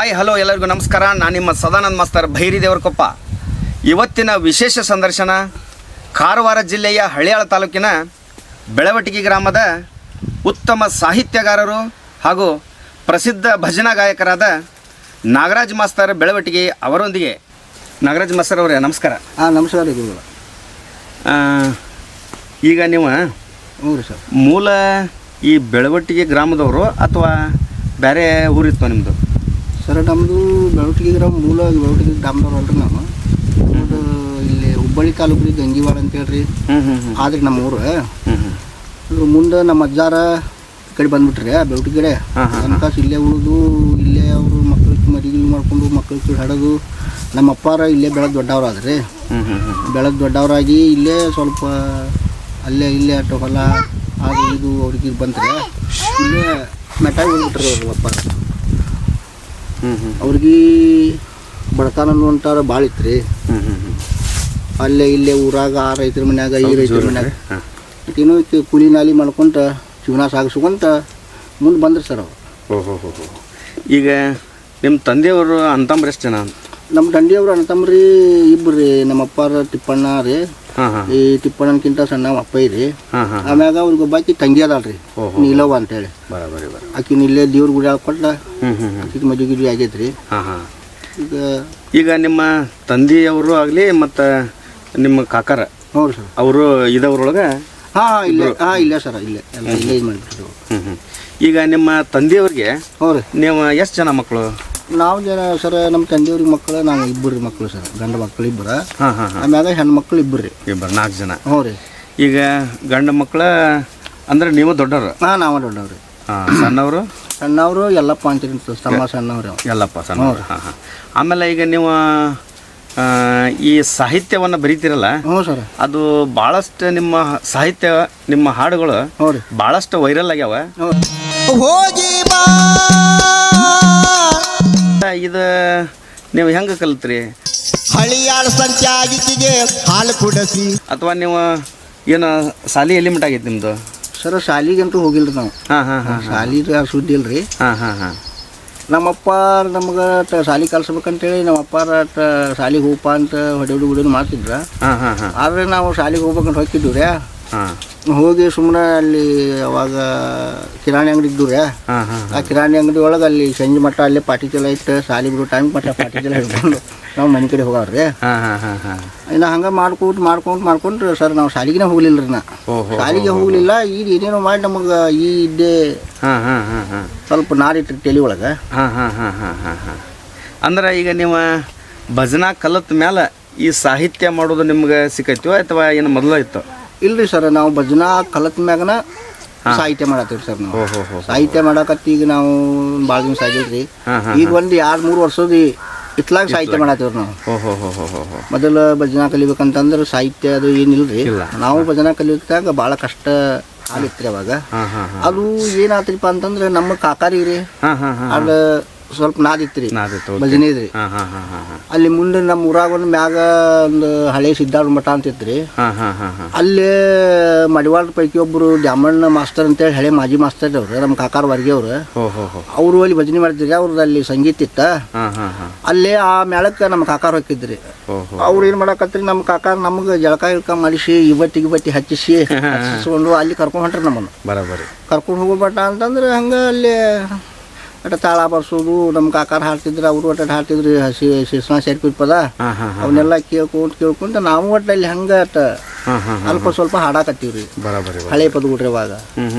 Hi hello ಎಲ್ಲರಿಗೂ ನಮಸ್ಕಾರ. ನಾನು ನಿಮ್ಮ ಸದಾನಂದ ಮಾಸ್ತರ್ ಭೈರಿ ದೇವರಕೊಪ್ಪ. ಇವತ್ತಿನ ವಿಶೇಷ ಸಂದರ್ಶನ ಕಾರವಾರ ಜಿಲ್ಲೆಯ ಹಳಿಯಾಳ ತಾಲೂಕಿನ ಬೆಳವಟಿಗಿ ಗ್ರಾಮದ ಉತ್ತಮ ಸಾಹಿತ್ಯಗಾರರು ಹಾಗೂ ಪ್ರಸಿದ್ಧ ಭಜನಾ ಗಾಯಕರಾದ ನಾಗರಾಜ್ ಮಾಸ್ತರ್ ಬೆಳವಟಿಗಿ ಅವರೊಂದಿಗೆ. ನಾಗರಾಜ್ ಮಾಸ್ತರ್ ಅವರೇ ನಮಸ್ಕಾರ. ನಮಸ್ಕಾರ ಗುರುಗಳ. ಈಗ ನೀವು ಹ್ಞೂ ರೀ ಸರ್, ಮೂಲ ಈ ಬೆಳವಟಿಗಿ ಗ್ರಾಮದವರು ಅಥವಾ ಬೇರೆ ಊರಿತ್ತು ನಿಮ್ಮದು? ಸರ್ ನಮ್ಮದು ಬೆಳವಟಿಗಿ ಗ್ರಾಮ, ಮೂಲ ಬೆಳವಟಿಗಿ ಗ್ರಾಮದವ್ರು ಅಲ್ರಿ ನಾವು. ನಮ್ಮದು ಇಲ್ಲಿ ಹುಬ್ಬಳ್ಳಿ ತಾಲೂಕು ರೀ, ಗಂಗಿವಾಡ ಅಂತೇಳ್ರಿ. ಆದ್ರೆ ನಮ್ಮ ಊರು ಅದ್ರ ಮುಂದೆ ನಮ್ಮ ಅಜ್ಜಾರ ಈ ಕಡೆ ಬಂದ್ಬಿಟ್ರಿ ಬೆಳವಟಿಗಿ ಕಡೆ. ಅನ್ಕಾಸ್ ಇಲ್ಲೇ ಉಳಿದು ಇಲ್ಲೇ ಅವರು ಮಕ್ಳಿಗೆ ಮರಿಗಳು ಮಾಡ್ಕೊಂಡು ಮಕ್ಳಿಗೆ ಹಾಡೋದು. ನಮ್ಮ ಅಪ್ಪಾರ ಇಲ್ಲೇ ಬೆಳೆದ ದೊಡ್ಡವ್ರಾದ್ರಿ. ಬೆಳೆದ ದೊಡ್ಡವರಾಗಿ ಇಲ್ಲೇ ಸ್ವಲ್ಪ ಅಲ್ಲೇ ಇಲ್ಲೇ ಅಟ್ಟು ಹೊಲ ಅದು ಇದು ಅವ್ರಿಗೆ ಬಂತ್ರಿ. ಇಲ್ಲೇ ಮೆಟ್ಟಾಗಿ ಹೋಗ್ಬಿಟ್ರಿ ಅವ್ರ ಅಪ್ಪಾರ. ಅವ್ರಿಗೆ ಬಡತನ ಅಂತಾರ ಭಾಳ ಇತ್ತು. ಅಲ್ಲೇ ಇಲ್ಲೇ ಊರಾಗ ಆ ರೈತರ ಮನ್ಯಾಗ ಈ ರೈತರ ಮನ್ಯಾಗ ಏನೋ ಕೂಲಿ ನಾಲಿ ಮಾಡ್ಕೊಂತ ಜೀವನ ಸಾಗಿಸ್ಕೊಂತ ಮುಂದೆ ಬಂದ್ರಿ ಸರ್ ಅವ್ರು. ಈಗ ನಿಮ್ಮ ತಂದೆಯವರು ಅಂತಂಬ್ರು ಎಷ್ಟು ಜನ? ನಮ್ಮ ತಂದೆಯವ್ರು ಅಣ್ಣತಮ್ರಿ ಇಬ್ರು ರೀ. ನಮ್ಮ ಅಪ್ಪಾರ ತಿಪ್ಪಣ್ಣ ರೀ, ಈ ತಿಪ್ಪಣ್ಣನಕ್ಕಿಂತ ಸಣ್ಣ ಅಪ್ಪ ರೀ. ಆಮ್ಯಾಗ ಅವ್ರಿಗೆ ಒಬ್ಬಾಕಿ ತಂಗಿ ಅದಾಳ್ರಿ, ನೀಲವ್ವ ಅಂತೇಳಿ. ಆಕಿನ ಇಲ್ಲೇ ದೇವ್ರ ಗುಡಿ ಕೊಟ್ಟ ಆಕಿಗೆ ಮದುವೆ ಗಿಡಿ ಆಗೈತ್ರಿ. ಈಗ ನಿಮ್ಮ ತಂದೆಯವರು ಆಗಲಿ ಮತ್ತು ನಿಮ್ಮ ಕಾಕಾರ ಹೌದು ಸರ್, ಅವರು ಇದವ್ರೊಳಗೆ ಇಲ್ಲೇ ಸರ್, ಇಲ್ಲೇ ಎಲ್ಲ ಇಲ್ಲೇ ಇದು ಮಾಡಿಬಿಟ್ರು. ಈಗ ನಿಮ್ಮ ತಂದೆಯವ್ರಿಗೆ ಹ್ಞೂ ರೀ. ನೀವು ಎಷ್ಟು ಜನ ಮಕ್ಕಳು? ನಾವು ಜನ ಸರ್, ನಮ್ಮ ತಂದೆಯವ್ರಿಗೆ ಮಕ್ಕಳು ನಾವು ಇಬ್ಬರು ಮಕ್ಕಳು ಸರ್, ಗಂಡು ಮಕ್ಕಳು ಇಬ್ಬರು. ಆಮ್ಯಾಗ ಹೆಣ್ಣು ಮಕ್ಕಳು ಇಬ್ಬರು ರೀ. ಇಬ್ಬರು 4 ಜನ. ಹ್ಞೂ ರೀ. ಈಗ ಗಂಡು ಮಕ್ಕಳ ಅಂದ್ರೆ ನೀವು ದೊಡ್ಡವರು? ನಾವು ದೊಡ್ಡವ್ರಿ. ಸಣ್ಣವರು? ಸಣ್ಣವರು ಎಲ್ಲಪ್ಪ ಅಂತೀರಿ, ತಮ್ಮ ಸಣ್ಣವ್ರು ಎಲ್ಲಪ್ಪ ಸಣ್ಣವರು. ಆಮೇಲೆ ಈಗ ನೀವು ಈ ಸಾಹಿತ್ಯವನ್ನು ಬರೀತಿರಲ್ಲ? ಹ್ಞೂ ಸರ್. ಅದು ಭಾಳಷ್ಟು ನಿಮ್ಮ ಸಾಹಿತ್ಯ, ನಿಮ್ಮ ಹಾಡುಗಳು ಭಾಳಷ್ಟು ವೈರಲ್ ಆಗ್ಯಾವ. ಹೋಗಿ ಬಾ ಇದು ನೀವು ಹೆಂಗೆ ಕಲಿತ್ರಿ? ಹಳಿಯಾಳ ಸಂಚಾಗಿಗೆ ಹಾಲು ಕುಡಿಸಿ. ಅಥವಾ ನೀವು ಏನು ಶಾಲಿ ಎಲ್ಲಿ ಮಟ್ಟ ಆಗೈತೆ ನಿಮ್ಮದು? ಸರ್ ಶಾಲಿಗಂತೂ ಹೋಗಿಲ್ರಿ ನಾವು. ಶಾಲಿ ಸುದ್ದಿ ಇಲ್ರಿ. ನಮ್ಮಪ್ಪ ನಮ್ಗೆ ಶಾಲಿ ಕಲ್ಸ್ಬೇಕಂತೇಳಿ ನಮ್ಮಪ್ಪಾರ ಶಾಲಿಗೆ ಹೋಗಪ್ಪ ಅಂತ ಹೊಡೆದು ಮಾಡ್ತಿದ್ರ. ಆದ್ರೆ ನಾವು ಶಾಲಿಗೆ ಹೋಗ್ಬೇಕಂತ ಹೋಗ್ತಿದ್ವಿ ರೀ. ಹೋಗಿ ಸುಮ್ಮನೆ ಅಲ್ಲಿ ಅವಾಗ ಕಿರಾಣಿ ಅಂಗಡಿ ಇದ್ದು ರೀ. ಆ ಕಿರಾಣಿ ಅಂಗಡಿ ಒಳಗೆ ಅಲ್ಲಿ ಸಂಜೆ ಮಟ್ಟ ಅಲ್ಲೇ ಪಾಟಿ ಚಲ ಇಟ್ಟು ಶಾಲಿ ಬಿಡೋ ಟೈಮ್ ಮಟ್ಟ ಪಾಟಿ ಚಲ ಹಿಡ್ಕೊಂಡು ನಾವು ಮನೆ ಕಡೆ ಹೋಗವ್ರಿ. ಇನ್ನು ಹಂಗೆ ಮಾಡ್ಕೊಂಡ್ರೆ ಸರ್ ನಾವು ಶಾಲಿಗೆ ಹೋಗ್ಲಿಲ್ಲ ರೀ. ಶಾಲಿಗೆ ಹೋಗ್ಲಿಲ್ಲ. ಈಗ ಏನೇನೋ ಮಾಡಿ ನಮಗೆ ಈ ಇದ್ದೇ ಸ್ವಲ್ಪ ನಾರಿಟ್ರಿ ತಲೆ ಒಳಗೆ. ಅಂದ್ರೆ ಈಗ ನೀವು ಭಜನಾ ಕಲತ್ ಮೇಲೆ ಈ ಸಾಹಿತ್ಯ ಮಾಡೋದು ನಿಮ್ಗೆ ಸಿಕ್ಕೈತೋ ಅಥವಾ ಏನು ಮೊದಲು ಇತ್ತು? ಇಲ್ರಿ ಸರ್, ನಾವು ಭಜನಾ ಕಲತ್ ಮ್ಯಾಗನ ಸಾಹಿತ್ಯ ಮಾಡತ್ತೀವಿ ಸರ್. ನಾವು ಸಾಹಿತ್ಯ ಮಾಡಕತ್ತಿ ಈಗ ನಾವು ಭಾಳ ದಿವಸ ಆಗಿಲ್ರಿ. ಈಗ ಒಂದು 2-3 ವರ್ಷದ ಇತ್ಲಾಗ ಸಾಹಿತ್ಯ ಮಾಡತ್ತೀವ್ರಿ ನಾವು. ಮೊದಲು ಭಜನಾ ಕಲಿಬೇಕಂತಂದ್ರೆ ಸಾಹಿತ್ಯ ಅದು ಏನಿಲ್ರಿ. ನಾವು ಭಜನಾ ಕಲಿಯೋದಾಗ ಭಾಳ ಕಷ್ಟ ಆಗಿತ್ರಿ ಅವಾಗ. ಅದು ಏನಾತ್ರಿಪ್ಪ ಅಂತಂದ್ರೆ ನಮ್ಮ ಕಾಕಾರಿ ರೀ, ಅದು ಸ್ವಲ್ಪ ನಾದಿತ್ರಿ, ಭಜನೆ ಇದ್ರಿ. ಅಲ್ಲಿ ಮುಂದೆ ನಮ್ಮ ಊರಾಗ ಒಂದು ಮ್ಯಾಗ ಒಂದು ಹಳೆ ಸಿದ್ಧಾರ್ಥ ಮಠ ಅಂತಿತ್ರಿ. ಅಲ್ಲೇ ಮಡಿವಾಳದ ಪೈಕಿ ಒಬ್ರು ದ್ಯಾಮಣ್ಣ ಮಾಸ್ತರ್ ಅಂತೇಳಿ ಹಳೆ ಮಾಜಿ ಮಾಸ್ತರ್ ಅವ್ರು, ನಮ್ಮ ಕಾಕಾರ ವರ್ಗಿ ಅವ್ರು. ಅವರು ಅಲ್ಲಿ ಭಜನೆ ಮಾಡ್ತಿದ್ರಿ. ಅವ್ರದ್ದು ಅಲ್ಲಿ ಸಂಗೀತ ಇತ್ತ. ಅಲ್ಲೇ ಆ ಮೇಳಕ್ಕೆ ನಮ್ಮ ಕಾಕಾರ ಹಾಕಿದ್ರಿ. ಅವ್ರು ಏನ್ ಮಾಡಕತ್ರಿ, ನಮ್ಮ ಕಾಕಾರ ನಮ್ಗೆ ಜಳಕ ಇಳ್ಕ ಮಾಡಿಸಿ ಇವತ್ತಿ ಹಚ್ಚಿಸ್ಕೊಂಡು ಅಲ್ಲಿ ಕರ್ಕೊಂಡು ಹೊಂಟ್ರಿ. ನಮ್ಮನ್ನು ಕರ್ಕೊಂಡು ಹೋಗ್ಬೇಟ ಅಂತಂದ್ರೆ ಹಂಗೆ ಅಲ್ಲಿ ಅಟ ತಾಳ ಬರ್ಸೋದು. ನಮ್ಮ ಕಾಕಾರ ಹಾಡ್ತಿದ್ರು, ಅವರು ಒಟ್ಟ ಹಾಡ್ತಿದ್ರು ಶಿಸ್ನ ಸೇರ್ಪಿದ ಪದ. ಅವನ್ನೆಲ್ಲ ಕೇಳ್ಕೊಂತ ನಾವು ಒಟ್ಟಲ್ಲಿ ಹಂಗ ಅಲ್ಪ ಸ್ವಲ್ಪ ಹಾಡಾಕತ್ತೀವ್ರಿ ಹಳೆ ಪದಗುಡ್ರಿ.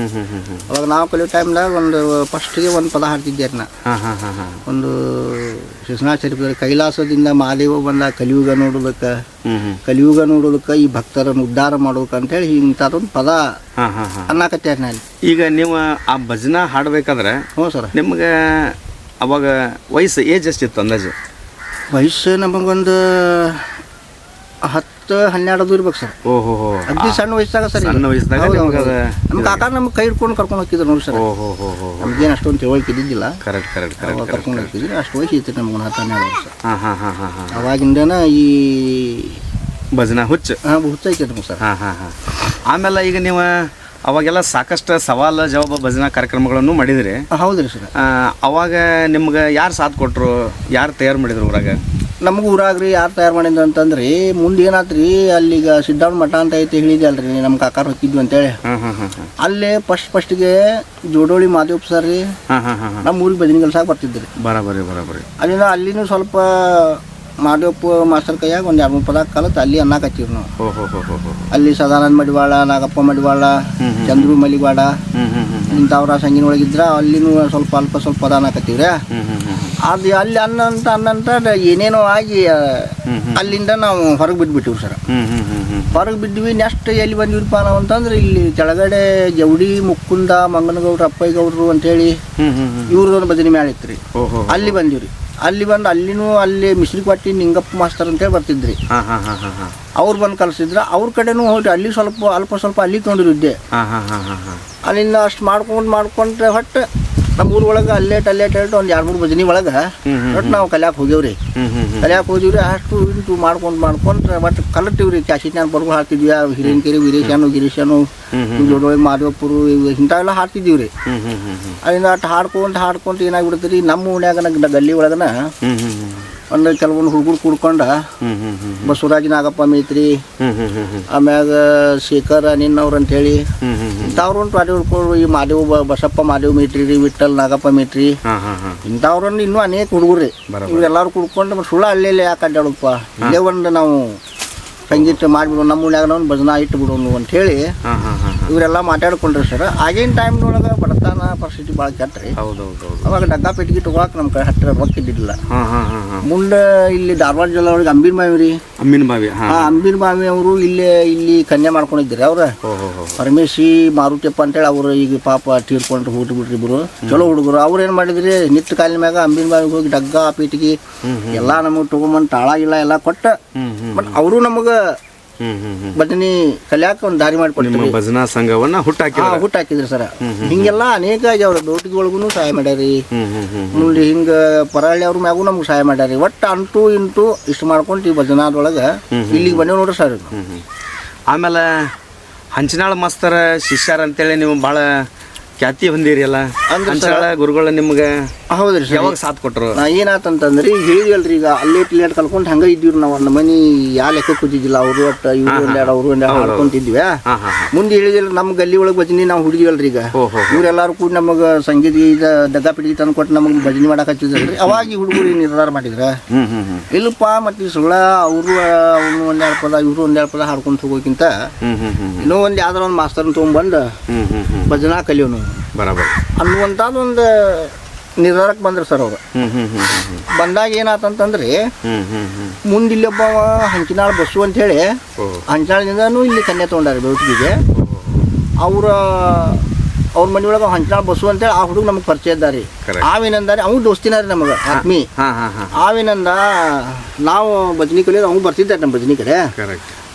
ಅವಾಗ ನಾವು ಕಲಿಯೋ ಟೈಮ್ದಾಗ ಒಂದು ಫಸ್ಟ್ಗೆ ಒಂದು ಪದ ಹಾಡ್ತಿದ್ದೆ ನಾ. ಒಂದು ಶಿಸ್ನ ಸೇರ್ಪಿದ್ರೆ ಕೈಲಾಸದಿಂದ ಮಹಾದೇವ ಬಂದ ಕಲಿಯುಗ ನೋಡೋದಕ್ಕೆ ಈ ಭಕ್ತರನ್ನು ಉದ್ಧಾರ ಮಾಡೋದಕ್ಕೆ ಅಂತೇಳಿ ಇಂಥದ್ದೊಂದು ಪದ ಅನ್ನಕತ್ಯಾರ ನಾನು. ಈಗ ನೀವು ಆ ಭಜನಾ ಹಾಡ್ಬೇಕಾದ್ರೆ ಹ್ಞೂ ಸರ್, ನಿಮ್ಗೆ ಅವಾಗ ವಯಸ್ಸು ಏಜ್ ಎಷ್ಟಿತ್ತು ಅಂದಾಜು? ವಯಸ್ಸು ನಮಗೊಂದು 10-12 ಇರ್ಬೇಕು ಸರ್. ಅಗ್ದಿ ಸಣ್ಣ ವಯಸ್ಸಾಗ ಸರ್. ನಮ್ಮ ಕಾಕ ನಮ್ಗೆ ಕೈ ಹಿಡ್ಕೊಂಡು ಕರ್ಕೊಂಡು ಹೋಗ್ತಿದ್ರು ನೋಡಿ ಸರ್. ನಮ್ಗೇನು ಅಷ್ಟೊಂದು ತಿಳುವಳಿಕೆ ಇದ್ದಿದ್ದಿಲ್ಲ. ಕರ್ಕೊಂಡು ಹೋಗ್ತಿದ್ರು. ಅಷ್ಟು ವಯಸ್ಸು ಇತ್ತು ನಮ್ಗೆ 10-12 ವರ್ಷ. ಅವಾಗಿಂದನ ಈ ಭಜನಾ ಹುಚ್ಚೈತಿ ನಮ್ಗೆ ಸರ್. ಆಮೇಲೆ ಈಗ ನೀವು ಅವಾಗೆಲ್ಲ ಸಾಕಷ್ಟು ಸವಾಲು ಜವಾಬ ಭಜನಾ ಕಾರ್ಯಕ್ರಮಗಳನ್ನು ಮಾಡಿದ್ರಿ. ಹೌದ್ರಿ ಸರ್. ಅವಾಗ ನಿಮ್ಗೆ ಯಾರು ಸಾಥ್ ಕೊಟ್ಟರು, ಯಾರು ತಯಾರು ಮಾಡಿದ್ರು ಊರಾಗ? ನಮಗೂ ಊರಾಗ್ರಿ ಯಾರು ತಯಾರು ಮಾಡಿದ್ರು ಅಂತಂದ್ರಿ, ಮುಂದೆ ಏನಾತ್ರಿ ಅಲ್ಲಿಗ ಸಿದ್ದಾರ್ಥ ಮಠ ಅಂತ ಐತಿ ಹೇಳಿದೆ ಅಲ್ರಿ, ನಮ್ಮ ಕಾಕಾರ ಹೋಗಿದ್ವಿ ಅಂತೇಳಿ. ಅಲ್ಲೇ ಫಸ್ಟ್ಗೆ ಜೋಡೋಳಿ ಮಾದೇವ್ ಸರ್ ರೀ ನಮ್ಮ ಊರಿಗೆ ಭಜನೆ ಕೆಲಸ ಬರ್ತಿದ್ರಿ. ಬರಾಬರಿ ಅಲ್ಲಿನೂ ಸ್ವಲ್ಪ ಮಾದೇವಪ್ಪ ಮಾಸ್ತರ್ ಕೈಯಾಗ ಒಂದು 2-3 ಪದ ಕಲಿತು ಅಲ್ಲಿ ಅನ್ನಕತ್ತೀವಿ ನಾವು. ಅಲ್ಲಿ ಸದಾನಂದ ಮಡಿವಾಳ, ನಾಗಪ್ಪ ಮಡಿವಾಳ, ಚಂದ್ರು ಮಲಿವಾಡ ಇಂಥವ್ರ ಸಂಗಿನ ಒಳಗಿದ್ರ ಅಲ್ಲಿನೂ ಸ್ವಲ್ಪ ಪದ ಅನ್ನಕತ್ತೀವ್ರಿ. ಅದು ಅಲ್ಲಿ ಅನ್ನಂತ ಏನೇನೋ ಆಗಿ ಅಲ್ಲಿಂದ ನಾವು ಹೊರಗೆ ಬಿಟ್ಬಿಟ್ಟಿವಿ ಸರ್. ಹೊರಗೆ ಬಿದ್ವಿ. ನೆಕ್ಸ್ಟ್ ಎಲ್ಲಿ ಬಂದಿವ್ರಪ್ಪ ನಾವು ಅಂತಂದ್ರೆ ಇಲ್ಲಿ ಕೆಳಗಡೆ ಜವಡಿ ಮುಕ್ಕುಂದ ಮಂಗನಗೌಡ್ರು ಅಪ್ಪಯ್ಯಗೌಡ್ರು ಅಂತೇಳಿ ಇವ್ರದೊಂದು ಭಜನೆ ಮ್ಯಾಳ ಇತ್ತು ರೀ. ಅಲ್ಲಿ ಬಂದಿವ್ರಿ. ಅಲ್ಲಿ ಬಂದು ಅಲ್ಲಿ ಮಿಶ್ರಿಕೊಟ್ಟಿ ನಿಂಗಪ್ಪ ಮಾಸ್ತರ್ ಅಂತೇಳಿ ಬರ್ತಿದ್ರಿ. ಅವ್ರು ಬಂದು ಕಲಿಸಿದ್ರ. ಅವ್ರ ಕಡೆನೂ ಹೋಗಿ ಅಲ್ಲಿ ಸ್ವಲ್ಪ ಅಲ್ಲಿ ತೊಗೊಂಡಿದ್ದೆ. ಅಲ್ಲಿಂದ ಅಷ್ಟು ಮಾಡ್ಕೊಂಡ್ರೆ ಹೊಟ್ಟು ನಮ್ಮ ಊರ ಒಳಗೆ ಅಲ್ಲೇಟ್ ಒಂದು 2-3 ಭಜನೆ ಒಳಗೆ ಒಟ್ಟು ನಾವು ಕಲ್ಯಾಕೆ ಹೋಗ್ಯವ್ರಿ. ಅಷ್ಟು ಇಂಟು ಮಾಡ್ಕೊಂಡ್ರೆ ಒಟ್ಟು ಕಲಿತೀವ್ರಿ. ಕ್ಯಾಸಿಟ್ನ್ಯಾಗ ಬರ್ಗು ಹಾಡ್ತಿದ್ವಿ. ಹಿರೇನಕೆರೆ ಗಿರೀಶನು ದೊಡ್ಡೊಳಗೆ ಮಾದೇವಪುರು ಇಂಥವೆಲ್ಲ ಹಾಡ್ತಿದ್ದೀವ್ರಿ. ಅಲ್ಲಿಂದ ಅಷ್ಟು ಹಾಡ್ಕೊಂತ ಏನಾಗ್ಬಿಡ್ತೀರಿ, ನಮ್ಮ ಓಣ್ಯಾಗ ಗಲ್ಲಿ ಒಳಗನ ಒಂದು ಕೆಲವೊಂದು ಹುಡುಗರು ಕೂಡ್ಕೊಂಡ ಬಸವರಾಜ ನಾಗಪ್ಪ ಮೇತ್ರಿ, ಆಮ್ಯಾಗ ಶೇಖರ್ ನಿನ್ನವ್ರು ಅಂತೇಳಿ ಇಂಥವ್ರೊಂದು ಪಾಟಿ ಹುಡ್ಕೊಂಡು ಈ ಬಸಪ್ಪ ಮಾದೇವ್ ಮೇಟ್ರಿ ರೀ, ವಿಠಲ್ ನಾಗಪ್ಪ ಮೇಟ್ರಿ ಇಂಥವ್ರನ್ನ ಇನ್ನೂ ಅನೇಕ ಹುಡುಗರು ರೀ. ಇವ್ರೆಲ್ಲರೂ ಕೂಡ್ಕೊಂಡು ಸುಳ್ಳ ಅಲ್ಲೆಲ್ಲೇ ಯಾಕೆ ಅಡ್ಡಾಡಪ್ಪ, ಇಲ್ಲೇ ಒಂದು ನಾವು ಸಂಗೀತ ಮಾಡಿಬಿಡೋಣ, ನಮ್ಮ ಊನ್ಯಾಗ ಒಂದು ಭಜನಾ ಇಟ್ಬಿಡೋನು ಅಂಥೇಳಿ ಇವರೆಲ್ಲ ಮಾತಾಡ್ಕೊಂಡ್ರಿ ಸರ್. ಆಗಿನ ಟೈಮ್ನೊಳಗೆ ಬಡತನ ಪರಿಸ್ಥಿತಿ ಭಾಳ ಕೆಟ್ಟ್ರಿ. ಅವಾಗ ಡಗ್ಗಾ ಪೆಟ್ಟಿಗೆ ತಗೋಕೆ ನಮ್ಮ ಕಡೆ ಹತ್ತಿರ ರೊಕ್ಕ ಇದ್ದಿದ್ದಿಲ್ಲ. ಮುಂದೆ ಇಲ್ಲಿ ಧಾರವಾಡ ಜಿಲ್ಲೆ ಒಳಗೆ ಅಂಬಿನ ಬಾವಿ ಅವರು ಇಲ್ಲಿ ಕನ್ಯಾ ಮಾಡ್ಕೊಂಡಿದ್ರಿ. ಅವ್ರ ಪರಮೇಶಿ ಮಾರುತಿಯಪ್ಪ ಅಂತೇಳಿ ಅವರು ಈಗ ಪಾಪ ತೀರ್ಕೊಂಡ್ರು, ಹೋಗಿ ಬಿಟ್ರಿ ಇಬ್ಬರು ಚಲೋ ಹುಡುಗರು. ಅವ್ರು ಏನು ಮಾಡಿದ್ರಿ, ನಿತ್ಯ ಕಾಲಿನ ಮ್ಯಾಗ ಅಂಬಿನ ಬಾವಿಗೆ ಹೋಗಿ ಡಗ್ಗಾ ಪೆಟ್ಟಿಗೆ ಎಲ್ಲ ನಮಗೆ ತೊಗೊಂಬಂದು ತಾಳ ಇಲ್ಲ ಎಲ್ಲ ಕೊಟ್ಟ. ಬಟ್ ಅವರು ನಮಗೆ ಭಜನೆ ಕಲ್ಯಾಕ ಒಂದು ದಾರಿ ಮಾಡಿಕೊಡ್ತೀವಿ. ಭಜನಾ ಸಂಘವನ್ನ ಹುಟ್ಟಾಕಿದ್ರಿ ಸರ್. ಹಿಂಗೆಲ್ಲ ಅನೇಕ ಅವ್ರ ದೋಟಿಗಳಿಗೂ ಸಹಾಯ ಮಾಡ್ಯಾರಿ. ಮುಂದೆ ಹಿಂಗ ಪರಹಳ್ಳಿ ಅವ್ರ ಮ್ಯಾಗೂ ನಮ್ಗೆ ಸಹಾಯ ಮಾಡ್ಯಾರಿ. ಒಟ್ಟು ಅಂಟು ಇಂಟು ಇಷ್ಟು ಮಾಡ್ಕೊಂಡು ಈ ಭಜನಾದೊಳಗೆ ಇಲ್ಲಿಗೆ ಬಂದೇವ್ ನೋಡ್ರಿ ಸರ್. ಆಮೇಲೆ ಹಂಚಿನಾಳ ಮಾಸ್ತರ ಶಿಷ್ಯರ ಅಂತೇಳಿ ನೀವು ಭಾಳ ಖ್ಯಾತಿ ಹೊಂದಿರಿ ಅಲ್ಲ, ಹಂಚಿನಾಳ ಗುರುಗಳು ನಿಮ್ಗೆ ಹೌದ್ರಿ ಸರ್. ಯಾವಾಗ ಸಾಥ್ ಕೊಟ್ಟರು? ಏನಾತಂತಂದ್ರಿ ಈಗ ಹೇಳಿದ್ವಲ್ರಿ, ಈಗ ಅಲ್ಲೇಟ್ ಕಲ್ಕೊಂಡು ಹಂಗ ಇದ್ದೀವ್ರಿ ನಾವು. ಒಂದು ಮನಿ ಯಾ ಲೆಕ್ಕ ಕೂತಿದ್ದಿಲ್ಲ. ಅವರು ಒಟ್ಟು ಇವ್ರು ಒಂದೆರಡು ಹಾಡ್ಕೊಂತಿದ್ವಿ. ಮುಂದೆ ಹೇಳಿದಿಲ್ಲ ನಮ್ಮ ಗಲ್ಲಿ ಒಳಗೆ ಭಜನೆ ನಾವು ಹುಡುಗಿವಲ್ರಿ. ಈಗ ಇವ್ರೆಲ್ಲರೂ ಕೂಡ ನಮಗೆ ಸಂಗೀತ ದಗ್ಗಾ ಪಿಡಿಗೆ ತಂದು ಕೊಟ್ಟು ನಮಗೆ ಭಜನೆ ಮಾಡಕ್ಕೆ ಹಚ್ಚಿದ್ರಿ. ಅವಾಗ ಈ ಹುಡುಗರು ನಿರ್ಧಾರ ಮಾಡಿದ್ರ ಇಲ್ಲಪ್ಪ ಮತ್ತೆ ಸುಳ್ಳ ಅವರು ಒಂದೆರಡು ಪದ ಇವರು ಒಂದೆರಡು ಪದ ಹಾಡ್ಕೊಂತ ಹೋಗೋಕ್ಕಿಂತ ಇನ್ನೂ ಒಂದು ಯಾವ್ದಾರ ಒಂದು ಮಾಸ್ತರ್ನ ತೊಗೊಂಡ್ಬಂದು ಭಜನಾ ಕಲಿಯೋನು ಅನ್ನುವಂಥದ್ದೊಂದು ನಿರ್ಧಾರಕ್ಕೆ ಬಂದ್ರು ಸರ್. ಅವರು ಬಂದಾಗ ಏನಾತಂತಂದ್ರಿ, ಮುಂದೆ ಇಲ್ಲೊಬ್ಬ ಹಂಚಿನಾಳ ಬಸ್ಸು ಅಂತೇಳಿ ಹಂಚಿನಾಳದಿಂದನೂ ಇಲ್ಲಿ ಕನ್ಯಾ ತೊಗೊಂಡಾರೆ ಬೆಳಕಿಗೆ. ಅವ್ರ ಮನೆ ಒಳಗೆ ಹಂಚಿನಾಳ ಬಸ್ಸು ಅಂತೇಳಿ ಆ ಹುಡುಗ ನಮಗೆ ಪರಿಚಯ ಇದ್ದಾರೆ. ಆವೇನಂದಾರೆ ಅವ್ನು ದೋಸ್ತಿನ ರೀ ನಮಗೆ ಆತ್ಮಿ. ಆವೇನಂದ ನಾವು ಭಜನಿ ಕಲಿಯೋದು ಅವ್ನು ಬರ್ತಿದ್ದಾರೆ ನಮ್ಮ ಭಜನಿ ಕಡೆ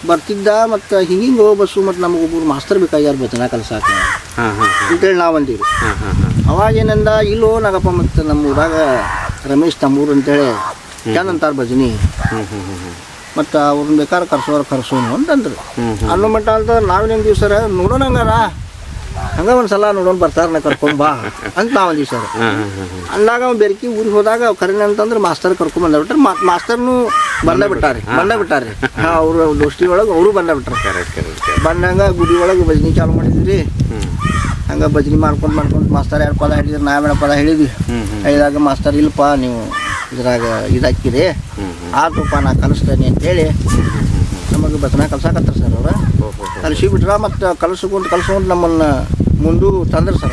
ಬರ್ತಿದ್ದ. ಮತ್ತು ಹಿಂಗೆ ಬಸ್ಸು ಮತ್ತು ನಮಗೊಬ್ಬರು ಮಾಸ್ತರ್ ಬೇಕಾಗ್ಯಾರ ಭಜನಾ ಕಲ್ಸಾಕ ಅಂತೇಳಿ ನಾವು ಅಂದೀವಿ. ಅವಾಗ ಏನಂದ, ಇಲ್ಲೋ ನಾಗಪ್ಪ ಮತ್ತು ನಮ್ಮ ಊರಾಗ ರಮೇಶ್ ತಮ್ಮೂರು ಅಂತೇಳಿ ಚಂದ ಅಂತಾರೆ ಭಜನಿ, ಮತ್ತು ಅವ್ರನ್ನ ಬೇಕಾದ್ರೆ ಕರ್ಸೋನು ಅಂತಂದ್ರು. ಅನ್ನೋ ಮಟ್ಟ ಅಂತ ನಾವೇನು ಅಂದೀವಿ ಸರ್, ನೋಡೋಣ ಹಂಗೆ ಒಂದು ಸಲ ನೋಡೋಣ ಬರ್ತಾರ ಕರ್ಕೊಂಡು ಬಾ ಅಂತ ನಾವು ಅಂದೀವಿ ಸರ್. ಅಂದಾಗ ಅವ್ನು ಬೆರ್ಕಿ ಊರಿಗೆ ಹೋದಾಗ ಕರೀನ ಅಂತಂದ್ರೆ ಮಾಸ್ತರ್ ಕರ್ಕೊಂಡ್ ಬಂದ್ಬಿಟ್ರೆ ಮಾಸ್ತರ್ನು ಬಂದೇ ಬಿಟ್ಟಾರೆ. ಅವರು ದೋಸ್ತಿ ಒಳಗೆ ಅವರು ಬಂದ್ಬಿಟ್ರೆ. ಬಂದಂಗ ಗುಡಿ ಒಳಗೆ ಭಜನಿ ಚಾಲು ಮಾಡಿದ್ವಿ. ಹಂಗೆ ಭಜನೆ ಮಾಡ್ಕೊಂಡು ಮಾಸ್ತರ್ 2 ಪದ ಹೇಳಿದ್ರು, ನಾವೇನು ಪದ ಹೇಳಿದ್ವಿ. ಹೇಳಿದಾಗ ಮಾಸ್ತರ್ ಇಲ್ಲಪ್ಪ ನೀವು ಇದ್ರಾಗ ಇದಾಕಿರಿ, ಆತಪ್ಪ ನಾ ಕಲಿಸ್ತೇನೆ ಅಂತೇಳಿ ನಮಗೆ ಭಜನಾ ಕಲ್ಸಾಕತ್ತಾರ ಸರ್. ಅವ್ರು ಕಲಿಸಿ ಬಿಟ್ರ. ಮತ್ತು ಕಲ್ಸ್ಕೊಂಡು ನಮ್ಮನ್ನ ಮುಂದೆ ತಂದ್ರು ಸರ್.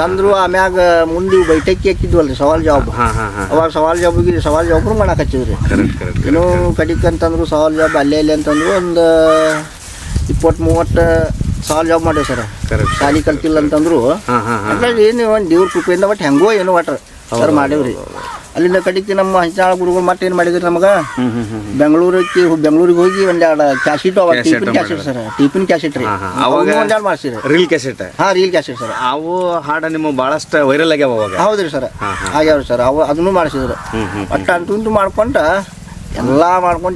ತಂದ್ರು. ಆಮ್ಯಾಗ ಮುಂದೆ ಬೈಟಕ್ಕಿ ಹಾಕಿದ್ವಲ್ರಿ ಸವಾಲ್ ಜಾಬ್. ಅವಾಗ ಸವಾಲ್ ಜಾಬ್ರು ಮಾಡಕ್ಕೆ ಹಚ್ಚಿದ್ರಿ. ಇನ್ನೂ ಕಡಿಕ್ ಅಂತಂದ್ರು ಸವಾಲ್ ಜಾಬ್ ಅಲ್ಲೇ ಅಂತಂದ್ರು ಒಂದು 20-30 ಸವಾಲ್ ಜಾಬ್ ಮಾಡ್ಯಾವ ಸರ್. ಶಾಲಿ ಕಲ್ತಿಲ್ಲ ಅಂತಂದ್ರು. ಏನು ಒಂದು ದೇವ್ರ ಕೃಪೆಯಿಂದ ಒಟ್ಟು ಹೆಂಗೋ ಏನೋ ಒಟ್ಟು ಸರ್ ಮಾಡೇವ್ರಿ. ಅಲ್ಲಿಂದ ಕಡಿಕೆ ನಮ್ಮ ಹಂಚಿನಾಳ ಗುರುಗಳು ಮತ್ತೆ ಏನು ಮಾಡಿದ್ರಿ, ನಮಗೆ ಬೆಂಗಳೂರಿಗೆ ಹೋಗಿ ಒಂದೆರಡು cassette tiffin cassette sir. Tiffin cassette ರೀ ಒಂದೆರಡು ಮಾಡಿಸಿರಿ. Reel cassette sir. ಅವು ಹಾಡ ನಿಮಗೆ ಭಾಳಷ್ಟು ವೈರಲ್ ಆಗ್ಯಾವ ಅವಾಗ. ಹೌದ್ರಿ ಸರ್, ಆಗ್ಯಾವ್ರಿ ಸರ್. ಅದನ್ನು ಮಾಡಿಸಿದ್ರು. ಒಟ್ಟು ಅಂಟು ಮಾಡ್ಕೊಂಡ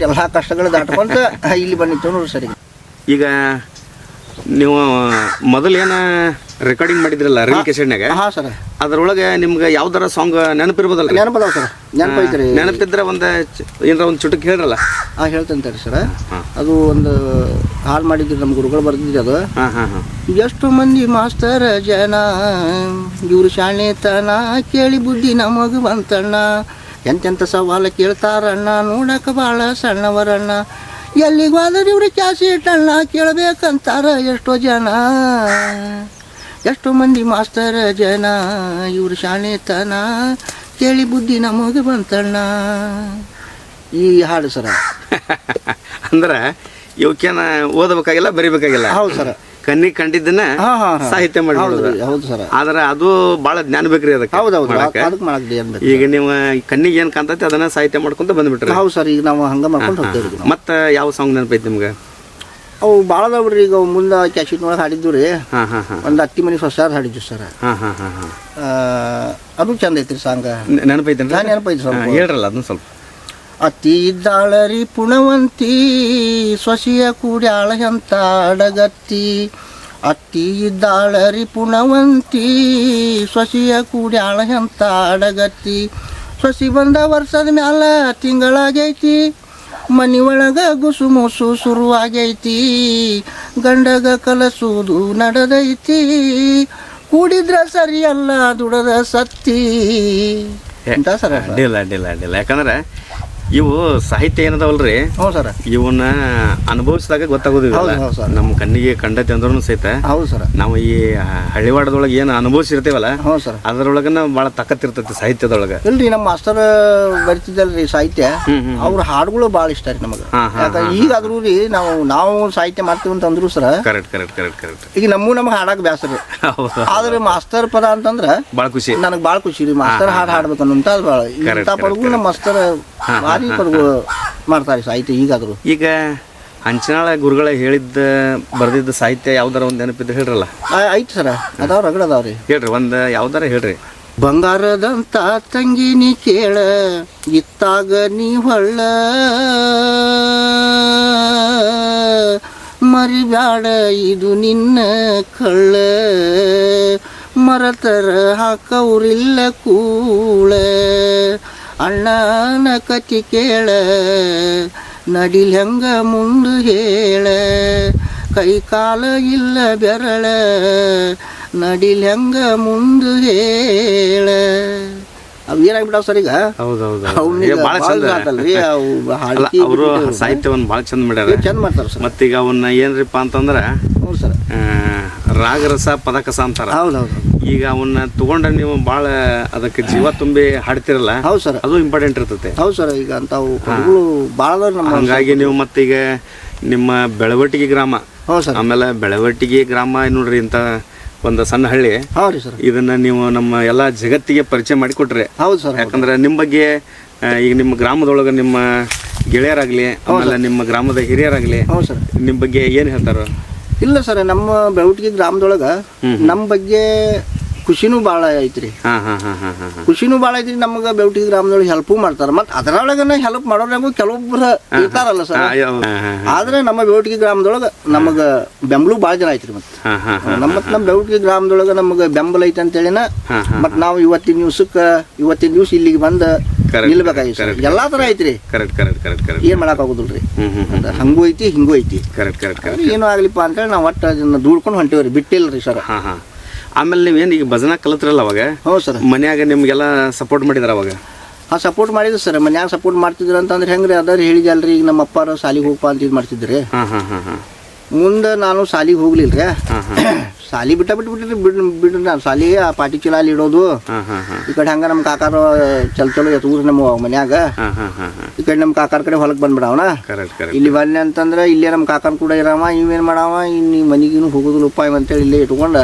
ಎಲ್ಲ ಕಷ್ಟಗಳು ದಾಟ್ಕೊಂತ ಇಲ್ಲಿ ಬಂದಿತ್ತು ನೋಡ್ರಿ ಸರ್. ಈಗ ನೀವು ಮೊದಲೇನ ರೆಕಾರ್ಡಿಂಗ್ ಮಾಡಿದ್ರಲ್ಲ ರೀಲ್ ಕೆಸೆಟ್ನಾಗ ಹಾಂ ಸರ್. ಅದ್ರೊಳಗೆ ನಿಮ್ಗೆ ಯಾವ್ದಾರ ಸಾಂಗ್ ನೆನಪಿರ್ಬೋದಲ್ಲ? ನೆನಪದಾವ ಸರ್, ನೆನಪೈತ್ರಿ. ನೆನಪಿದ್ರೆ ಏನಾರ ಒಂದು ಚುಟುಕ್ ಹೇಳ್ರಲ್ಲ. ಹಾಂ ಹೇಳ್ತಂತಾರೆ ಸರ್. ಅದು ಒಂದು ಹಾಲು ಮಾಡಿದ್ರಿ ನಮ್ಮ ಗುರುಗಳು ಬರ್ದಿದ್ರಿ ಅದು. ಎಷ್ಟು ಮಂದಿ ಮಾಸ್ತರ್ ಜನ ಇವ್ರು ಶಾಣೆತನ ಕೇಳಿ ಬುದ್ಧಿ ನಮಗ ಬಂತಣ್ಣ, ಎಂತೆಂಥ ಸವಾಲು ಕೇಳ್ತಾರಣ್ಣ ನೋಡಕ್ಕೆ ಭಾಳ ಸಣ್ಣವರಣ್ಣ, ಎಲ್ಲಿಗೆ ಹೋದ್ರೆ ಇವ್ರು ಕ್ಯಾಸೆಟಣ್ಣ ಕೇಳಬೇಕಂತಾರ ಎಷ್ಟೋ ಜನ, ಎಷ್ಟೋ ಮಂದಿ ಮಾಸ್ತರ್ ಜನ ಇವ್ರು ಶಾಣೆತನ ಕೇಳಿ ಬುದ್ಧಿ ನಮಗೆ ಬಂತಣ್ಣ. ಈ ಹಾಡು ಸರ. ಅಂದ್ರೆ ಇವಕ್ಕೇನ ಓದಬೇಕಾಗಿಲ್ಲ, ಬರಿಬೇಕಾಗಿಲ್ಲ. ಹೌದು ಸರ್. ಕಣ್ಣಿಗೆ ಕಂಡಿದ್ದನ್ನ ಸಾಹಿತ್ಯ ಮಾಡ್ಬಿಡೋದು. ಹೌದು ಸರ್. ಆದ್ರೆ ಅದು ಭಾಳ ಜ್ಞಾನ ಬೇಕ್ರಿ ಅದಕ್ಕೆ. ಹೌದೌದು, ಅದಕ್ಕೆ ಮಾಡಕ್ಕೆ. ಈಗ ನೀವು ಕಣ್ಣಿಗೆ ಏನು ಕಾಣ್ತೈತಿ ಅದನ್ನ ಸಾಹಿತ್ಯ ಮಾಡ್ಕೊಂತ ಬಂದ್ಬಿಟ್ರಿ. ಹೌದು ಸರ್. ಈಗ ನಾವು ಹಂಗೆ ಮಾಡ್ಕೊಂಡು ಹೋಗ್ತೇವೆ. ಮತ್ತೆ ಯಾವ ಸಾಂಗ್ ನೆನಪೈತಿ ನಿಮ್ಗೆ? ಅವು ಭಾಳ ಅದಾವ್ರಿ. ಈಗ ಮುಂದೆ ಕ್ಯಾಶೆಟ್ನೊಳಗೆ ಹಾಡಿದ್ದು ರೀ. ಒಂದು ಅತ್ತಿ ಮನೆ ಸೊಸಾರ ಹಾಡಿದ್ವಿ ಸರ್. ಅದು ಚಂದ ಐತ್ರಿ ಸಾಂಗ್. ನೆನಪೈತಿ? ನೆನಪೈತಿ ಸರ್. ಹೇಳ್ರಲ್ಲ ಅದನ್ನ ಸ್ವಲ್ಪ. ಅತ್ತಿ ಇದ್ದಾಳರಿ ಪುಣವಂತಿ ಸೊಸೆಯ ಕೂಡ್ಯಾಳ ಎಂತ ಅಡಗತ್ತಿ, ಅತ್ತಿ ಇದ್ದಾಳರಿ ಪುಣವಂತಿ ಸೊಸೆಯ ಕೂಡ್ಯಾಳ ಎಂತ ಅಡಗತ್ತಿ, ಸೊಸಿ ಬಂದ ವರ್ಷದ ಮ್ಯಾಲ ತಿಂಗಳಾಗೈತಿ, ಮನಿ ಒಳಗ ಗುಸು ಮುಸು ಶುರುವಾಗೈತಿ, ಗಂಡಗ ಕಲಸುವುದು ನಡೆದೈತಿ, ಕೂಡಿದ್ರ ಸರಿಯಲ್ಲ ದುಡದ ಸತ್ತಿ ಅಂತ ಸರ್. ಅಡ್ಡಿಲ್ಲ ಅಡ್ಡಿಲ್ಲ ಅಡ್ಡಿಲ್ಲ. ಯಾಕಂದ್ರೆ ಇವು ಸಾಹಿತ್ಯ ಏನದಾವಲ್ರಿ, ಹೌದು ಸರ್, ಇವನ್ನ ಅನುಭವಿಸಿದಾಗ ಗೊತ್ತಾಗೋದಿಲ್ಲ. ನಮ್ಮ ಕಣ್ಣಿಗೆ ಕಂಡೈತೆ ಅಂದ್ರೂ ಸಹಿತ. ಹೌದು ಸರ್. ನಾವು ಈ ಹಳ್ಳಿವಾಡದೊಳಗೆ ಏನು ಅನುಭವಿಸಿರ್ತೇವಲ್ಲ, ಹೌದು ಸರ್, ಅದ್ರೊಳಗನ ಭಾಳ ತಾಕತ್ತಿರ್ತೈತಿ ಸಾಹಿತ್ಯದೊಳಗೆ. ಇಲ್ರಿ ನಮ್ಮ ಮಾಸ್ತರ್ ಬರಿತಿದ್ದಲ್ರಿ ಸಾಹಿತ್ಯ, ಅವ್ರ ಹಾಡುಗಳು ಭಾಳ ಇಷ್ಟ ರೀ ನಮಗೆ. ಯಾಕಂದ್ರೆ ಈಗಾದ್ರೂ ರೀ ನಾವು ಸಾಹಿತ್ಯ ಮಾಡ್ತೀವಿ ಅಂತ ಅಂದ್ರು sir. Correct correct correct correct. ಈಗ ನಮಗೆ ಹಾಡಕ್ ಬ್ಯಾಸರಿ, ಆದ್ರೆ ಮಾಸ್ತರ್ ಪದ ಅಂತಂದ್ರ ಭಾಳ ಖುಷಿ, ನನಗೆ ಭಾಳ ಖುಷಿ ರೀ. ಮಾಸ್ತರ್ ಹಾಡು ಹಾಡ್ಬೇಕನ್ನಂತ ಅದು ಭಾಳ ಇಂಥ ಪದಗಳು ನಮ್ಮ ಮಾಸ್ತರ್ ಭಾರಿ ಪದಗಳು ಮಾಡ್ತಾರೆ ಸಾಹಿತ್ಯ. ಈಗಾದ್ರು ಈಗ ಹಂಚನಾಳ ಗುರುಗಳ ಹೇಳಿದ್ದ ಬರ್ದಿದ್ದ ಸಾಹಿತ್ಯ ಯಾವ್ದಾರ ಒಂದು ನೆನಪಿದ್ರೆ ಹೇಳ್ರಲ್ಲ. ಐತಿ ಸರ, ಅದಾವ ರಗಡ ಅದಾವ್ರಿ. ಹೇಳ್ರಿ ಒಂದು ಯಾವ್ದಾರ ಹೇಳ್ರಿ. ಬಂಗಾರದಂತ ತಂಗಿನಿ ಕೇಳ ಇತ್ತಾಗ ನೀ ಹೊಳ್ಳ, ಮರಿಬ್ಯಾಡ ಇದು ನಿನ್ನ ಕಳ್ಳ, ಮರತರ ಹಾಕವ್ರಿಲ್ಲ ಕೂಳ, ಅಣ್ಣನ ಕತಿ ಕೇಳ ನಡಿಲ್ ಹೆಂಗ ಮುಂದು ಹೇಳ, ಕೈ ಕಾಲ ಇಲ್ಲ ಬೆರಳ ನಡಿಲ್ ಹೆಂಗ ಮುಂದು ಹೇಳ. ಅವು ಏನಾಗ್ಬಿಟ್ಟಾವ ಸರ್ ಈಗ. ಅವರು ಸಾಹಿತ್ಯವನ್ನು ಭಾಳ ಚಂದ ಮಾಡ್ಯಾರ, ಚಂದ ಮಾಡ್ತಾರೆ ಸರ್. ಮತ್ತೀಗ ಅವನ್ನ ಏನ್ರಿಪ್ಪ ಅಂತಂದ್ರೆ ರಾಗರಸ ಪದಕಸ ಅಂತಾರ. ಹೌದೌದು. ಈಗ ಅವನ್ನ ತಗೊಂಡ್ರೆ ನೀವು ಭಾಳ ಅದಕ್ಕೆ ಜೀವ ತುಂಬಿ ಹಾಡ್ತಿರಲ್ಲ. ಹೌದು ಸರ್, ಅದು ಇಂಪಾರ್ಟೆಂಟ್ ಇರ್ತೈತೆ. ಹೌದು ಸರ್. ಈಗ ಅಂತಾವು ಭಾಳ ಹಂಗಾಗಿ ನೀವು ಮತ್ತೀಗ ನಿಮ್ಮ ಬೆಳವಟಿಗೆ ಗ್ರಾಮ, ಆಮೇಲೆ ಬೆಳವಟಿಗೆ ಗ್ರಾಮ ನೋಡ್ರಿ ಇಂಥ ಒಂದು ಸಣ್ಣ ಹಳ್ಳಿ. ಹೌದು ಸರ್. ಇದನ್ನ ನೀವು ನಮ್ಮ ಎಲ್ಲ ಜಗತ್ತಿಗೆ ಪರಿಚಯ ಮಾಡಿಕೊಟ್ರಿ. ಹೌದು ಸರ್. ಯಾಕಂದ್ರೆ ನಿಮ್ಮ ಬಗ್ಗೆ ಈಗ ನಿಮ್ಮ ಗ್ರಾಮದೊಳಗೆ ನಿಮ್ಮ ಗೆಳೆಯರಾಗ್ಲಿ, ಆಮೇಲೆ ನಿಮ್ಮ ಗ್ರಾಮದ ಹಿರಿಯರಾಗ್ಲಿ, ಹೌದು ಸರ್, ನಿಮ್ಮ ಬಗ್ಗೆ ಏನು ಹೇಳ್ತಾರ? ಇಲ್ಲ ಸರ್, ನಮ್ಮ ಬೆಳವಟಿಗೆ ಗ್ರಾಮದೊಳಗೆ ನಮ್ಮ ಬಗ್ಗೆ ಖುಷಿನೂ ಭಾಳ ಐತ್ರಿ. ಖುಷಿನೂ ಭಾಳ ಐತ್ರಿ. ನಮ್ಗೆ ಬೆಳವಟಿಗೆ ಗ್ರಾಮದೊಳಗೆ ಹೆಲ್ಪು ಮಾಡ್ತಾರೆ. ಮತ್ತು ಅದರೊಳಗನ ಹೆಲ್ಪ್ ಮಾಡೋರಾಗೂ ಕೆಲವೊಬ್ಬರು ಇರ್ತಾರಲ್ಲ ಸರ್. ಆದ್ರೆ ನಮ್ಮ ಬೆಳವಟಿಗೆ ಗ್ರಾಮದೊಳಗೆ ನಮಗೆ ಬೆಂಬಲ ಭಾಳ ಜನ ಐತ್ರಿ. ಮತ್ತು ನಮ್ಮ ಬೆಳವಟಿಗೆ ಗ್ರಾಮದೊಳಗೆ ನಮಗೆ ಬೆಂಬಲ ಐತೆ ಅಂತೇಳಿನ ಮತ್ತು ನಾವು ಇವತ್ತಿನ ದಿವ್ಸ ಇಲ್ಲಿಗೆ ಬಂದು ನಿಲ್ಬೇಕಾಗಿತ್ತು ಸರ್. ಎಲ್ಲಾ ತರ ಐತ್ರಿ. ಏನ್ ಮಾಡಕ್ ಆಗುದಿಲ್ರಿ. ಹಂಗೂ ಐತಿ ಹಿಂಗೂ ಐತಿ. ಏನೋ ಆಗ್ಲಿಪ್ಪ ಅಂತೇಳಿ ನಾವು ಒಟ್ಟು ಅದನ್ನ ದೂಡ್ಕೊಂಡು ಹೊಂಟಿವ್ರಿ, ಬಿಟ್ಟಿಲ್ರಿ ಸರ್. ಆಮೇಲೆ ನೀವೇನು ಈಗ ಭಜನಾ ಕಲಿತ್ರಲ್ಲ ಅವಾಗ? ಹೌದು ಸರ್. ಮನ್ಯಾಗ ನಿಮ್ಗೆಲ್ಲ ಸಪೋರ್ಟ್ ಮಾಡಿದಾರ ಅವಾಗ? ಸಪೋರ್ಟ್ ಮಾಡಿದ್ರು ಸರ್. ಮನ್ಯಾಗ ಸಪೋರ್ಟ್ ಮಾಡ್ತಿದ್ರು ಅಂತಂದ್ರೆ ಹೆಂಗ್ರಿ, ಅದಾರ ಹೇಳಿದಲ್ರಿ. ಈಗ ನಮ್ಮ ಅಪ್ಪಾರ ಸಾಲಿಗೆ ಹೋಗಪ್ಪ ಅಂತ ಇದು ಮಾಡ್ತಿದ್ರಿ. ಮುಂದೆ ನಾನು ಸಾಲಿಗೆ ಹೋಗ್ಲಿಲ್ರಿ. ಸಾಲಿ ಬಿಟ್ಬಿಟ್ರಿ ನಾನು ಸಾಲಿ. ಆ ಪಾಟಿ ಚೀಲ ಅಲ್ಲಿ ಇಡೋದು, ಈ ಕಡೆ ಹಂಗ ನಮ್ಮ ಕಾಕಾರ ಚಲೋ ಎತ್ತೂರು ನಮ್ಮ ಮನ್ಯಾಗ, ಈ ಕಡೆ ನಮ್ಮ ಕಾಕಾರ ಕಡೆ ಹೊಲಕ್ಕೆ ಬಂದ್ಬಿಡವನ. ಇಲ್ಲಿ ಬನ್ನಿ ಅಂತಂದ್ರೆ ಇಲ್ಲೇ ನಮ್ಮ ಕಾಕನ್ ಕೂಡ ಇರವ. ಇವೇನ್ ಮಾಡವ, ಇನ್ನು ಮನಿಗಿನ್ನು ಹೋಗೋದಿಲ್ಲ ಉಪಾಯ ಅಂತೇಳಿ ಇಲ್ಲೇ ಇಟ್ಕೊಂಡ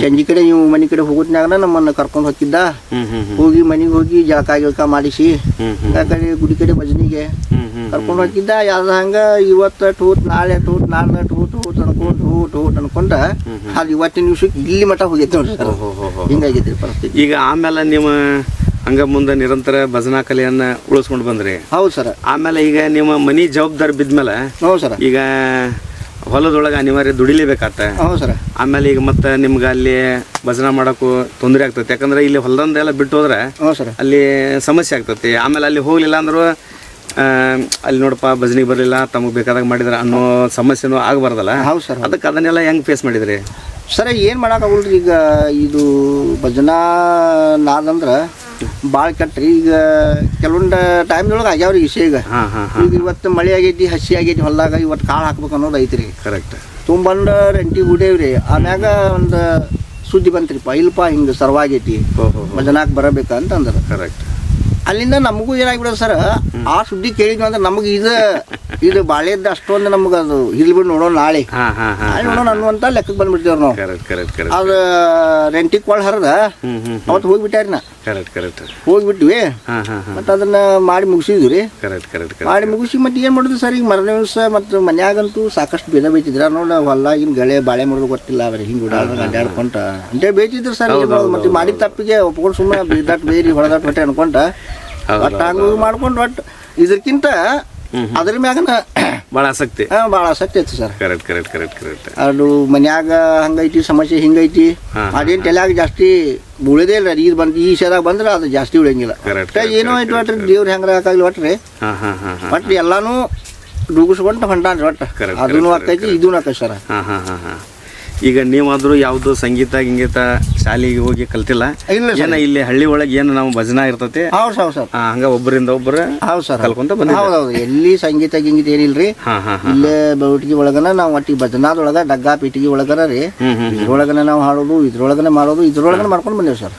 ಸಂಜೆ ಕಡೆ ನೀವು ಮನೆ ಕಡೆ ಹೋಗೋದ್ನಾಗ ನಮ್ಮನ್ನ ಕರ್ಕೊಂಡು ಹೋಗಿದ್ದ. ಹೋಗಿ ಮನಿಗೆ ಹೋಗಿ ಜಳಕ ಗಿಳಕ ಮಾಡಿಸಿ ಆ ಕಡೆ ಗುಡಿ ಕಡೆ ಭಜನಿಗೆ ಕರ್ಕೊಂಡು ಹೋಗಿದ್ದ. ಯಾವ್ದ ಹಂಗ ಇವತ್ತು ಟೂತ್ ನಾಳೆ ಟೂತ್ ನಾಳೆ ಟೂಟ್ ಅನ್ಕೊಂಡ ಅದು ಇವತ್ತಿನ ದಿವ್ಸಕ್ಕೆ ಇಲ್ಲಿ ಮಠ ಹೋಗೈತೆ ನೋಡ್ರಿ ಸರ್. ಹಿಂಗಾಗೈತ್ರಿ ಪರಿಸ್ಥಿತಿ. ಈಗ ಆಮೇಲೆ ನೀವು ಹಂಗ ಮುಂದೆ ನಿರಂತರ ಭಜನಾ ಕಲೆಯನ್ನ ಉಳಿಸ್ಕೊಂಡು ಬಂದ್ರಿ. ಹೌದು ಸರ್. ಆಮೇಲೆ ಈಗ ನಿಮ್ಮ ಮನಿ ಜವಾಬ್ದಾರಿ ಬಿದ್ಮೇಲೆ ಹೌದು ಸರ್, ಈಗ ಹೊಲದೊಳಗೆ ಅನಿವಾರ್ಯ ದುಡಿಲೇಬೇಕಾತ. ಹ್ಞೂ ಸರ್. ಆಮೇಲೆ ಈಗ ಮತ್ತೆ ನಿಮ್ಗೆ ಅಲ್ಲಿ ಭಜನಾ ಮಾಡೋಕ್ಕೂ ತೊಂದರೆ ಆಗ್ತೈತಿ, ಯಾಕಂದ್ರೆ ಇಲ್ಲಿ ಹೊಲದಂದೆಲ್ಲ ಬಿಟ್ಟು ಹೋದ್ರೆ ಹ್ಞೂ ಸರ್. ಅಲ್ಲಿ ಸಮಸ್ಯೆ ಆಗ್ತೈತಿ. ಆಮೇಲೆ ಅಲ್ಲಿ ಹೋಗ್ಲಿಲ್ಲ ಅಂದ್ರು ಅಲ್ಲಿ ನೋಡಪ್ಪ ಭಜನೆಗೆ ಬರಲಿಲ್ಲ, ತಮಗೆ ಬೇಕಾದಾಗ ಮಾಡಿದ್ರೆ ಅನ್ನೋ ಸಮಸ್ಯೆನೂ ಆಗಬಾರ್ದಲ್ಲ. ಹೌದು ಸರ್. ಅದಕ್ಕೆ ಅದನ್ನೆಲ್ಲ ಹೆಂಗೆ ಫೇಸ್ ಮಾಡಿದ್ರಿ? ಸರ್ ಏನು ಮಾಡೋಕ್ಕಾಗಲ್ರಿ, ಈಗ ಇದು ಭಜನಾ ನಾದಂದ್ರೆ ಭಾಳ ಕೆಟ್ಟ್ರಿ. ಈಗ ಕೆಲವೊಂದು ಟೈಮ್ದೊಳಗೆ ಆಗ್ಯಾವ್ರಿ ವಿಷಯ. ಈಗ ಈಗ ಇವತ್ತು ಮಳೆ ಆಗೈತಿ, ಹಸಿ ಆಗೈತಿ ಹೊಲ್ದಾಗ, ಇವತ್ತು ಕಾಳು ಹಾಕ್ಬೇಕು ಅನ್ನೋದು ಐತ್ರಿ. ಕರೆಕ್ಟ್. ತುಂಬಂದು ರೆಂಟಿ ಹುಡೇವ್ರಿ. ಆಮ್ಯಾಗ ಒಂದು ಸುದ್ದಿ ಬಂತ್ರಿಪ್ಪ, ಇಲ್ಪ ಹಿಂಗೆ ಸರ್ವಾಗೈತಿ, ಭಜನಾಕ್ ಬರಬೇಕಂತ ಅಂದ್ರೆ. ಕರೆಕ್ಟ್. ಅಲ್ಲಿಂದ ನಮಗೂ ಏನಾಗ್ಬಿಡೋದು ಸರ್, ಆ ಸುದ್ದಿ ಕೇಳಿದ್ವಿ ಅಂದ್ರೆ ನಮಗೆ ಇದು ಬಾಳೆದ್ದು ಅಷ್ಟೊಂದು ನಮ್ಗೆ ಅದು ಇಲ್ಲಿ ಬಿಟ್ಟು ನೋಡೋಣ ನಾಳೆ ನೋಡೋಣ ಅನ್ನುವಂಥ ಲೆಕ್ಕಕ್ಕೆ ಬಂದ್ಬಿಡ್ತೇವ್ರಿ ನಾವು. ಅದು ರೆಂಟಿಗೆ ಕೊಳ್ಳ ಹರಿದ ಅವತ್ತು ಹೋಗ್ಬಿಟ್ಟಾರಿ ನಾ. ಹೋಗ್ಬಿಟ್ವಿ. ಮತ್ತೆ ಅದನ್ನ ಮಾಡಿ ಮುಗಿಸಿದ್ವಿ ರೀ. ಮಾಡಿ ಮುಗಿಸಿ ಮತ್ತೆ ಏನು ಮಾಡೋದು ಸರ್, ಈಗ ಮರನೇ ದಿವಸ ಮತ್ತು ಮನ್ಯಾಗಂತೂ ಸಾಕಷ್ಟು ಬೇದ ಬೇಯ್ತಿದ್ರ ನೋಡ. ಹೊಲ್ಲಾಗಿನ ಗಳೆ ಬಾಳೆ ಮಾಡೋದು ಗೊತ್ತಿಲ್ಲ ಅವ್ರಿ, ಹಿಂಗೆ ಓಡಾಡ್ದಾಗ ಅಡ್ಡಾಡ್ಕೊಂತ ಅಂತೇ ಬೇಯ್ತಿದ್ರು ಸರ್. ಮತ್ತೆ ಮಾಡಿದ ತಪ್ಪಿಗೆ ಒಪ್ಕೊಂಡು ಸುಮ್ಮನೆ ಬೇದಾಟ್ ಬೇರಿ ಹೊಡೆದಾಟ್ ಹೊಟ್ಟೆ ಅನ್ಕೊಂತ ಒಟ್ಟು ಹಂಗ ಮಾಡ್ಕೊಂಡು ಒಟ್ಟು ಇದಕ್ಕಿಂತ ಅದ್ರ ಮ್ಯಾಗನ ಭಾಳ ಆಸಕ್ತಿ ಐತಿ ಸರ್. ಅದು ಮನ್ಯಾಗ ಹಂಗೈತಿ ಸಮಸ್ಯೆ ಹಿಂಗೈತಿ, ಅದೇನು ತಲೆಯಾಗ ಜಾಸ್ತಿ ಉಳಿದೇ ಇಲ್ಲ. ಇದು ಬಂದು ಈ ವಿಷಯದಾಗ ಬಂದ್ರೆ ಅದು ಜಾಸ್ತಿ ಉಳಿಯಂಗಿಲ್ಲ. ಏನೋ ಐತಿ ಒಟ್ರಿ ದೇವ್ರ ಹೆಂಗ್ರ ಹಾಕಾಗ್ಲಿ ಒಟ್ರಿ ಒಟ್ಟು ಎಲ್ಲಾನು ರುಗಿಸ್ಕೊಂಡು ಹೊಂಟಾನ್ರಿ ಒಟ್ಟು. ಅದೂ ಆಕೈತಿ ಇದೂ ಆಕೈತಿ ಸರ್. ಈಗ ನೀವಾದ್ರೂ ಯಾವ್ದು ಸಂಗೀತ ಗಿಂಗೀತ ಶಾಲೆಗೆ ಹೋಗಿ ಕಲ್ತಿಲ್ಲ? ಇಲ್ಲ. ಇಲ್ಲಿ ಹಳ್ಳಿ ಒಳಗೆ ಏನು ನಾವು ಭಜನಾ ಇರ್ತೈತಿ ಹಂಗ ಒಬ್ಬರಿಂದ ಒಬ್ಬರು ಕಲ್ಕೊಂತ ಬಂದ. ಹೌದೌದು. ಎಲ್ಲಿ ಸಂಗೀತ ಗಿಂಗೀತ ಏನಿಲ್ರಿ. ಇಲ್ಲೇ ಬೆಳವಟಿಗೆ ಒಳಗನ ನಾವು ಒಟ್ಟಿಗೆ ಭಜನಾದೊಳಗ ಡಗ್ಗಾ ಪೀಟಿಗೆ ಒಳಗನ ರೀ, ಇದ್ರೊಳಗನ ನಾವು ಹಾಡೋದು, ಇದ್ರೊಳಗನೆ ಮಾಡೋದು, ಇದ್ರೊಳಗನೆ ಮಾಡ್ಕೊಂಡು ಬಂದೇವ್ ಸರ್.